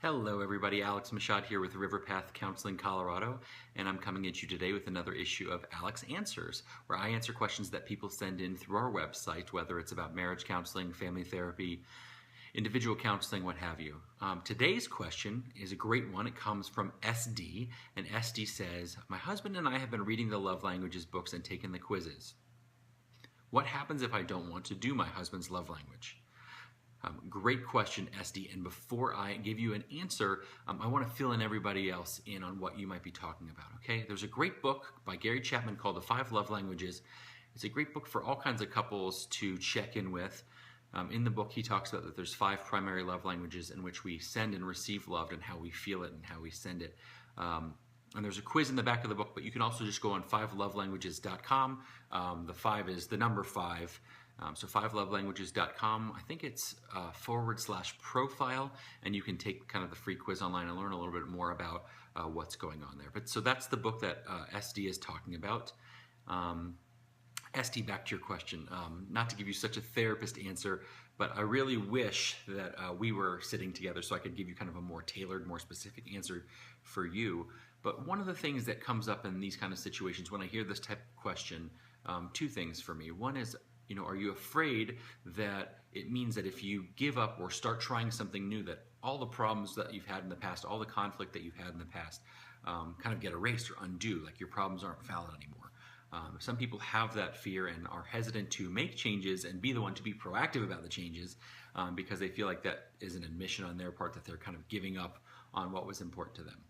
Hello everybody, Alex Mashad here with Riverpath Counseling Colorado, and I'm coming at you today with another issue of Alex Answers, where I answer questions that people send in through our website, whether it's about marriage counseling, family therapy, individual counseling, what have you. Today's question is a great one. It comes from SD, and SD says, my husband and I have been reading the love languages books and taking the quizzes. What happens if I don't want to do my husband's love language? Great question, SD. And before I give you an answer, I want to fill in everybody else in on what you might be talking about, okay? There's a great book by Gary Chapman called The 5 Love Languages. It's a great book for all kinds of couples to check in with. In the book, he talks about that there's 5 primary love languages in which we send and receive love and how we feel it and how we send it. And there's a quiz in the back of the book, but you can also just go on 5lovelanguages.com. The 5 is the number 5. So 5lovelanguages.com, I think it's /profile, and you can take kind of the free quiz online and learn a little bit more about what's going on there. But so that's the book that SD is talking about. SD, back to your question. Not to give you such a therapist answer, but I really wish that we were sitting together so I could give you kind of a more tailored, more specific answer for you. But one of the things that comes up in these kind of situations when I hear this type of question, 2 things for me. One is, are you afraid that it means that if you give up or start trying something new, that all the problems that you've had in the past, all the conflict that you've had in the past, kind of get erased or undo, like your problems aren't valid anymore? Some people have that fear and are hesitant to make changes and be the one to be proactive about the changes because they feel like that is an admission on their part that they're kind of giving up on what was important to them.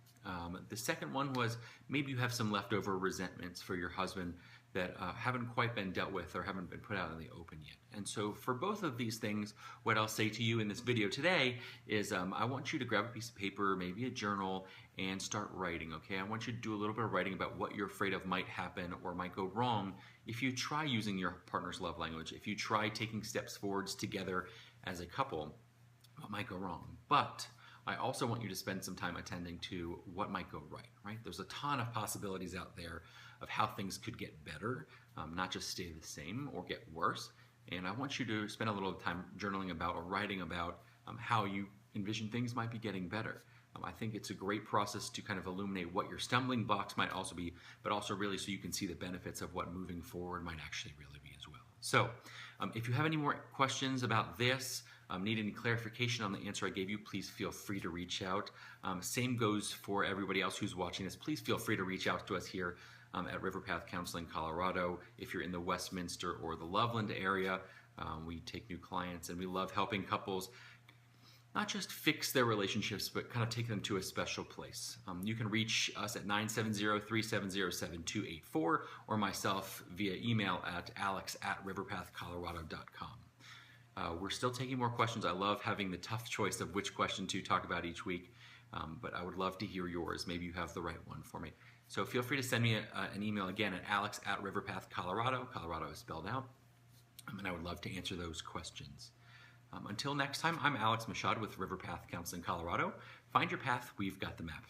The second one was maybe you have some leftover resentments for your husband that haven't quite been dealt with or haven't been put out in the open yet. And so for both of these things, what I'll say to you in this video today is I want you to grab a piece of paper, maybe a journal, and start writing, okay? I want you to do a little bit of writing about what you're afraid of might happen or might go wrong if you try using your partner's love language, if you try taking steps forwards together as a couple, what might go wrong. But I also want you to spend some time attending to what might go right? There's a ton of possibilities out there of how things could get better, not just stay the same or get worse. And I want you to spend a little time journaling about or writing about how you envision things might be getting better. I think it's a great process to kind of illuminate what your stumbling blocks might also be, but also really so you can see the benefits of what moving forward might actually really be as well. So if you have any more questions about this, need any clarification on the answer I gave you, please feel free to reach out. Same goes for everybody else who's watching this. Please feel free to reach out to us here at Riverpath Counseling Colorado. If you're in the Westminster or the Loveland area, we take new clients and we love helping couples not just fix their relationships, but kind of take them to a special place. You can reach us at 970-370-7284 or myself via email at alex@riverpathcolorado.com. We're still taking more questions. I love having the tough choice of which question to talk about each week, but I would love to hear yours. Maybe you have the right one for me. So feel free to send me an email again at alex@riverpathcolorado. Colorado is spelled out, and I would love to answer those questions. Until next time, I'm Alex Mashad with Riverpath Counseling Colorado. Find your path, we've got the map.